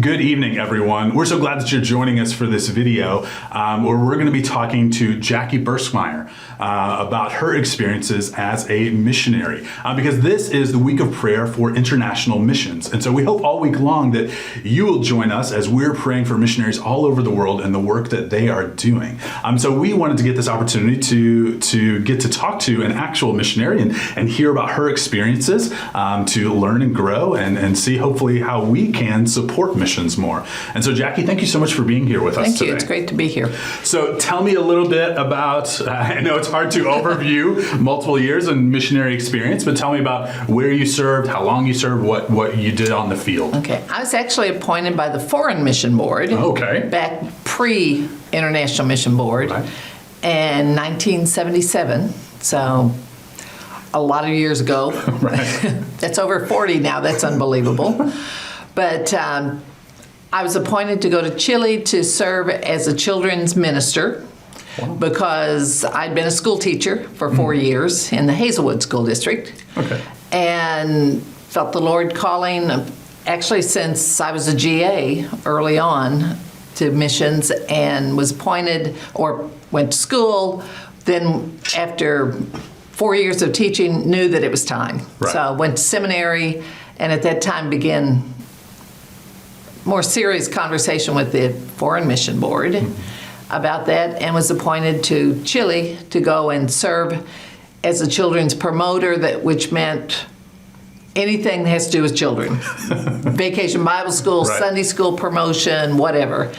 Good evening, everyone. We're so glad that you're joining us for this video where we're going to be talking to Jackie Burskmeyer about her experiences as a missionary because this is the week of prayer for international missions. And so we hope all week long that you will join us as we're praying for missionaries all over the world and the work that they are doing. So we wanted to get this opportunity to get to talk to an actual missionary and hear about her experiences, to learn and grow and see hopefully how we can support missions more. And so Jackie, thank you so much for being here with us today. Thank you. It's great to be here. So tell me a little bit about, I know it's hard to overview multiple years in missionary experience, but tell me about where you served, how long you served, what you did on the field. Okay. I was actually appointed by the Foreign Mission Board. Okay. Back pre-International Mission Board in 1977. So a lot of years ago. Right. That's over 40 now. That's unbelievable. But I was appointed to go to Chile to serve as a children's minister. Wow. Because I'd been a school teacher for 4 years in the Hazelwood School District. Okay. And felt the Lord calling, actually since I was a GA early on, to missions, and was appointed or went to school. Then after 4 years of teaching, knew that it was time. Right. So I went to seminary, and at that time began more serious conversation with the Foreign Mission Board about that, and was appointed to Chile to go and serve as a children's promoter, which meant anything that has to do with children. Vacation Bible school, right. Sunday school promotion, whatever.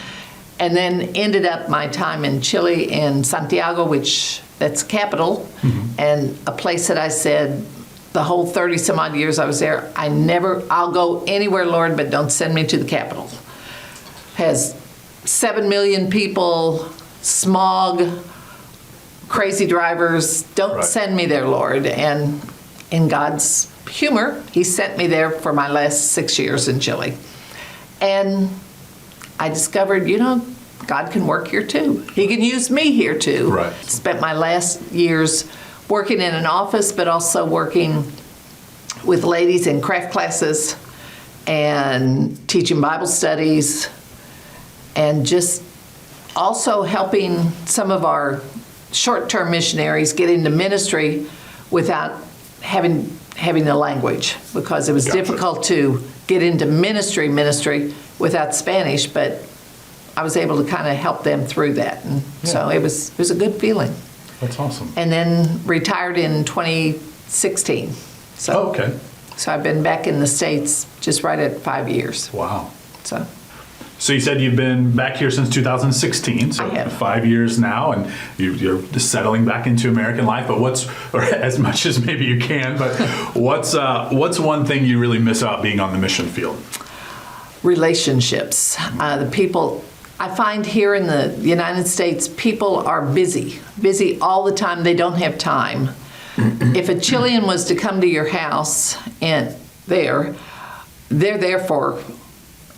And then ended up my time in Chile in Santiago, which that's capital, and a place that I said the whole 30 some odd years I was there, I'll go anywhere, Lord, but don't send me to the capital. Has 7 million people, smog, crazy drivers. Don't send me there, Lord. And in God's humor, He sent me there for my last 6 years in Chile. And I discovered, God can work here too. He can use me here too. Right. Spent my last years working in an office, but also working with ladies in craft classes and teaching Bible studies, and just also helping some of our short-term missionaries get into ministry without having the language, because it was difficult to get into ministry without Spanish, but I was able to kind of help them through that. And so it was a good feeling. That's awesome. And then retired in 2016. So, okay. So I've been back in the States just right at 5 years. Wow. So you said you've been back here since 2016, so I have. 5 years now, and you're settling back into American life. But or as much as maybe you can, but what's one thing you really miss out being on the mission field? Relationships. The people, I find here in the United States, people are busy all the time. They don't have time. If a Chilean was to come to your house and they're there for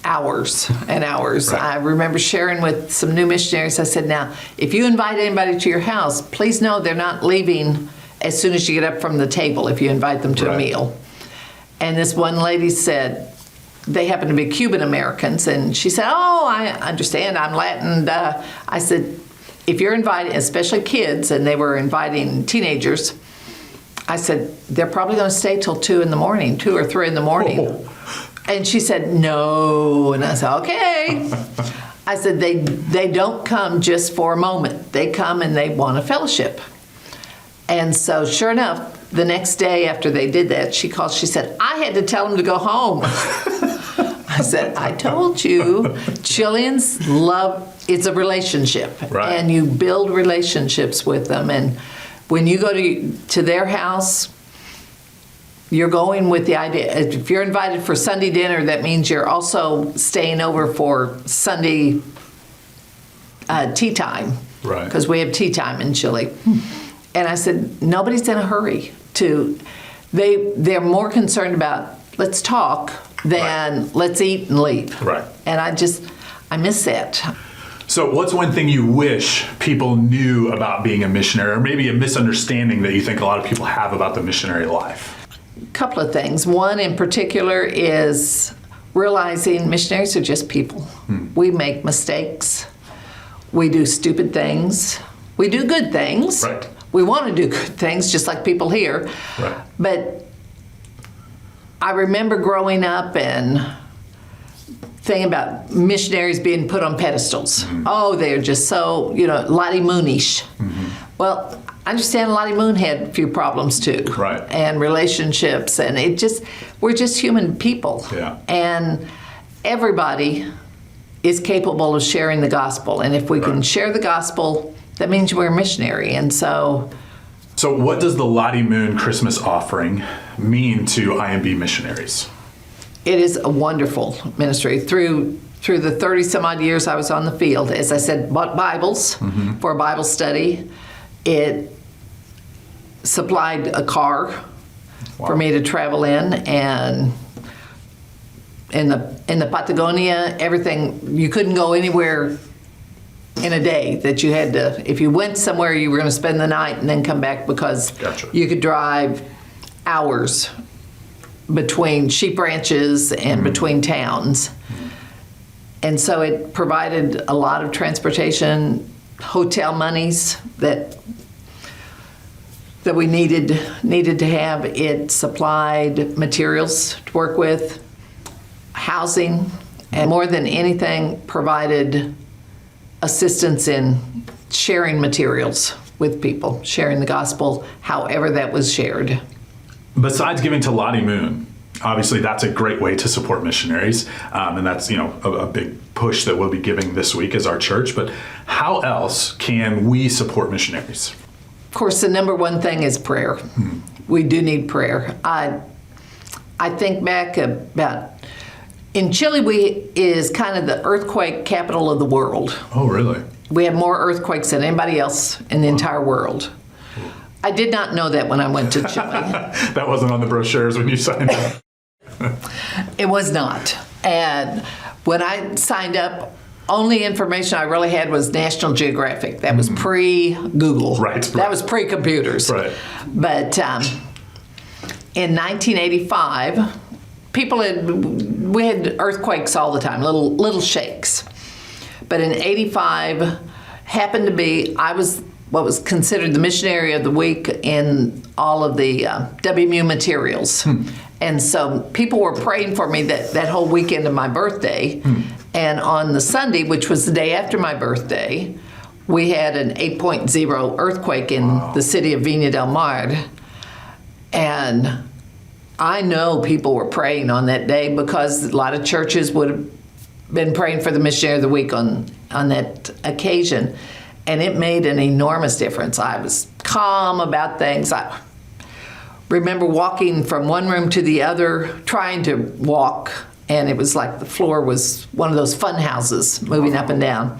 hours and hours. Right. I remember sharing with some new missionaries, I said, now, if you invite anybody to your house, please know they're not leaving as soon as you get up from the table if you invite them to a meal. And this one lady said, they happen to be Cuban Americans, and she said, oh, I understand, I'm Latin. I said, if you're inviting, especially kids, and they were inviting teenagers, I said, they're probably going to stay till 2 or 3 in the morning. Oh. And she said, no. And I said, okay. I said, they don't come just for a moment. They come and they want a fellowship. And so sure enough, the next day after they did that, she called, she said, I had to tell them to go home. I said, I told you, Chileans love, it's a relationship. Right. And you build relationships with them. And when you go to their house, you're going with the idea, if you're invited for Sunday dinner, that means you're also staying over for Sunday tea time. Right. Because we have tea time in Chile. And I said, nobody's in a hurry they're more concerned about let's talk than let's eat and leave. Right. And I miss that. So what's one thing you wish people knew about being a missionary, or maybe a misunderstanding that you think a lot of people have about the missionary life? A couple of things. One in particular is realizing missionaries are just people. We make mistakes. We do stupid things. We do good things. Right. We want to do good things, just like people here. Right. But I remember growing up and thinking about missionaries being put on pedestals. Oh, they're just so, Lottie Moonish. Well, I understand Lottie Moon had a few problems too. Right. And relationships, and we're just human people. Yeah. And everybody is capable of sharing the gospel. And if we can share the gospel, that means we're a missionary. And so what does the Lottie Moon Christmas Offering mean to IMB missionaries? it is a wonderful ministry. Through the 30 some odd years I was on the field, as I said, bought Bibles for a Bible study. It supplied a car for me to travel in, and in the Patagonia, everything, you couldn't go anywhere in a day, that you had to, if you went somewhere, you were going to spend the night and then come back, because you could drive hours between sheep ranches and between towns. And so it provided a lot of transportation, hotel monies that we needed to have. It supplied materials to work with, housing, and more than anything, provided assistance in sharing materials with people, sharing the gospel, however that was shared. Besides giving to Lottie Moon, obviously that's a great way to support missionaries, and that's a big push that we'll be giving this week as our church. But how else can we support missionaries? Of course, the number one thing is prayer. We do need prayer. I think back about, in Chile, is kind of the earthquake capital of the world. Oh, really? We have more earthquakes than anybody else in the entire world. I did not know that when I went to Chile. That wasn't on the brochures when you signed up. It was not. And when I signed up, only information I really had was National Geographic. That was pre-Google. Right. That was pre-computers. Right. But in 1985, we had earthquakes all the time, little shakes. But in 85, happened to be, I was what was considered the missionary of the week in all of the WMU materials. And so people were praying for me that whole weekend of my birthday. And on the Sunday, which was the day after my birthday, we had an 8.0 earthquake in the city of Viña del Mar. And I know people were praying on that day, because a lot of churches would have been praying for the missionary of the week on that occasion. And it made an enormous difference. I was calm about things. I remember walking from one room to the other, trying to walk, and it was like the floor was one of those fun houses, moving up and down.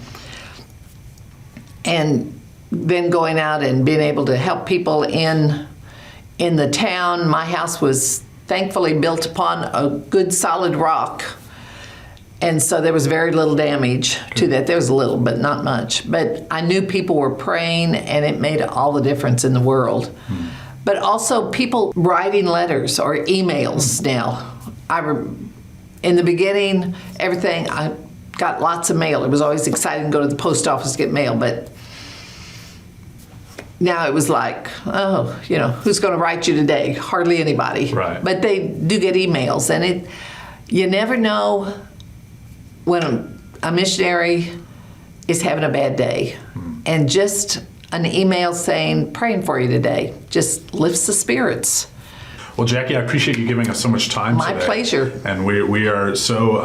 And then going out and being able to help people in the town. My house was thankfully built upon a good solid rock. And so there was very little damage to that. There was a little, but not much. But I knew people were praying, and it made all the difference in the world. But also people writing letters or emails now. In the beginning, everything, I got lots of mail. It was always exciting to go to the post office to get mail, but now it was like, who's going to write you today? Hardly anybody. Right. But they do get emails, and you never know when a missionary is having a bad day. And just an email saying, praying for you today, just lifts the spirits. Well, Jackie, I appreciate you giving us so much time today. My pleasure. And we are so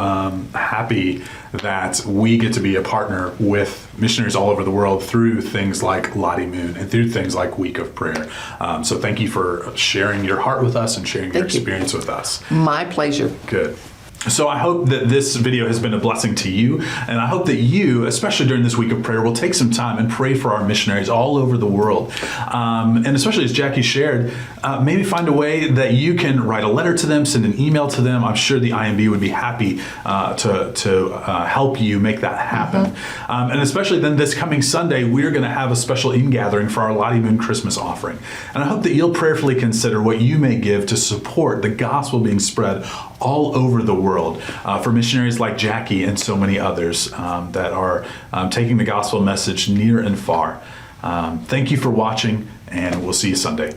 happy that we get to be a partner with missionaries all over the world through things like Lottie Moon and through things like Week of Prayer. So thank you for sharing your heart with us and sharing your experience with us. My pleasure. Good. So I hope that this video has been a blessing to you, and I hope that you, especially during this week of prayer, will take some time and pray for our missionaries all over the world. And especially as Jackie shared, maybe find a way that you can write a letter to them, send an email to them. I'm sure the IMB would be happy to help you make that happen. And especially then this coming Sunday, we're going to have a special in-gathering for our Lottie Moon Christmas Offering. And I hope that you'll prayerfully consider what you may give to support the gospel being spread all over the world for missionaries like Jackie and so many others that are taking the gospel message near and far. Thank you for watching, and we'll see you Sunday.